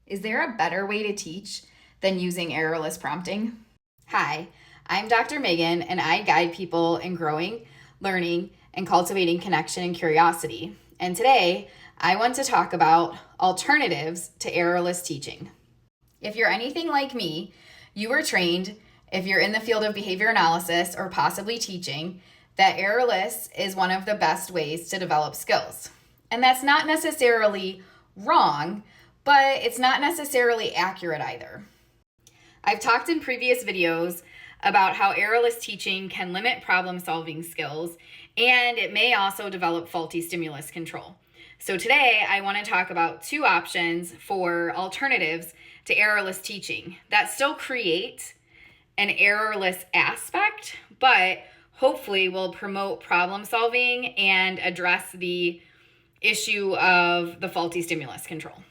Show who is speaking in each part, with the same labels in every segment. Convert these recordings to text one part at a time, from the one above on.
Speaker 1: Is there a better way to teach than using errorless prompting? Hi, I'm Dr. Megan, and I guide people in growing, learning, and cultivating connection and curiosity. And today, I want to talk about alternatives to errorless teaching. If you're anything like me, you were trained, if you're in the field of behavior analysis or possibly teaching, that errorless is one of the best ways to develop skills. And that's not necessarily wrong, but it's not necessarily accurate either. I've talked in previous videos about how errorless teaching can limit problem-solving skills, and it may also develop faulty stimulus control. So today, I want to talk about two options for alternatives to errorless teaching that still create an errorless aspect, but hopefully will promote problem-solving and address the issue of the faulty stimulus control.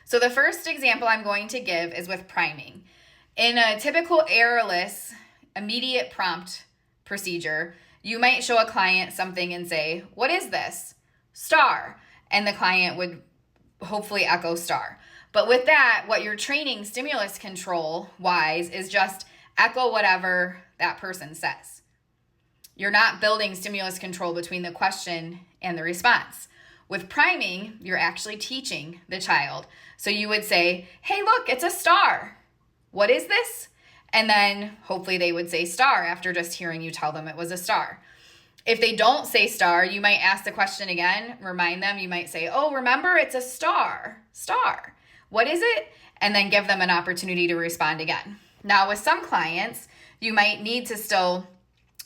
Speaker 1: So the first example I'm going to give is with priming. In a typical errorless immediate prompt procedure, you might show a client something and say, "What is this?" Star. And the client would hopefully echo star. But with that, what you're training stimulus control wise is just echo whatever that person says. You're not building stimulus control between the question and the response. With priming, you're actually teaching the child. So you would say, "Hey, look, it's a star. What is this?" And then hopefully they would say star after just hearing you tell them it was a star. If they don't say star, you might ask the question again, remind them, you might say, "Oh, remember, it's a star. Star. What is it?" And then give them an opportunity to respond again. Now, with some clients, you might need to still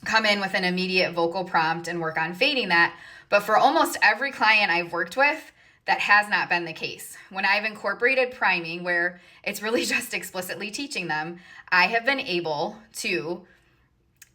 Speaker 1: come in with an immediate vocal prompt and work on fading that. But for almost every client I've worked with, that has not been the case. When I've incorporated priming, where it's really just explicitly teaching them, I have been able to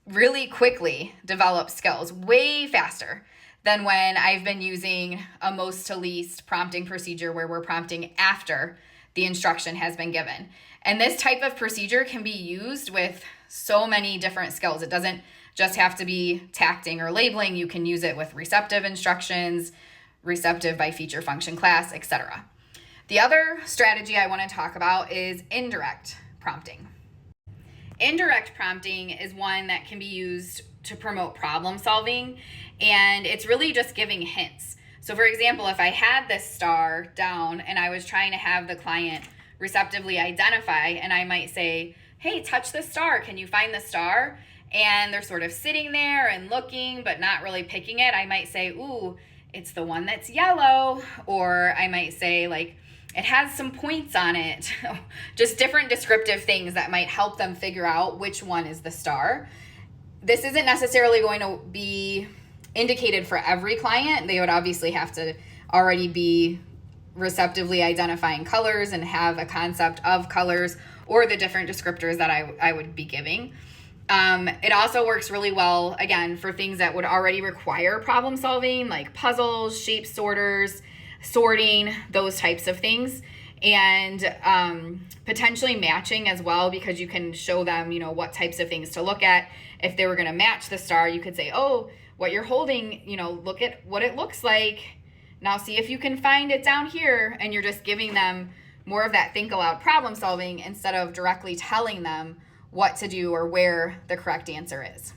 Speaker 1: really quickly develop skills way faster than when I've been using a most to least prompting procedure where we're prompting after the instruction has been given. And this type of procedure can be used with so many different skills. It doesn't just have to be tacting or labeling. You can use it with receptive instructions, receptive by feature function class, etc. The other strategy I want to talk about is indirect prompting. Indirect prompting is one that can be used to promote problem solving, and it's really just giving hints. So for example, if I had this star down and I was trying to have the client receptively identify, and I might say, "Hey, touch the star. Can you find the star?" And they're sort of sitting there and looking, but not really picking it. I might say, "Ooh, it's the one that's yellow." Or I might say, like, "It has some points on it." Just different descriptive things that might help them figure out which one is the star. This isn't necessarily going to be indicated for every client. They would obviously have to already be receptively identifying colors and have a concept of colors or the different descriptors that I would be giving. It also works really well, again, for things that would already require problem solving, like puzzles, shape sorters, sorting, those types of things. And potentially matching as well, because you can show them, what types of things to look at. If they were going to match the star, you could say, "Oh, what you're holding, look at what it looks like. Now see if you can find it down here." And you're just giving them more of that think aloud problem solving instead of directly telling them what to do or where the correct answer is.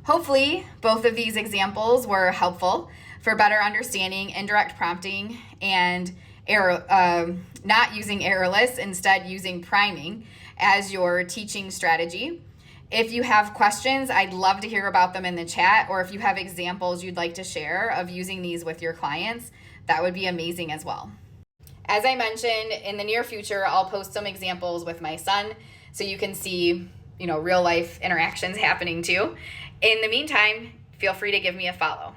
Speaker 1: Hopefully, both of these examples were helpful for better understanding indirect prompting and not using errorless, instead using priming as your teaching strategy. If you have questions, I'd love to hear about them in the chat, or if you have examples you'd like to share of using these with your clients, that would be amazing as well. As I mentioned, in the near future, I'll post some examples with my son so you can see, real life interactions happening too. In the meantime, feel free to give me a follow.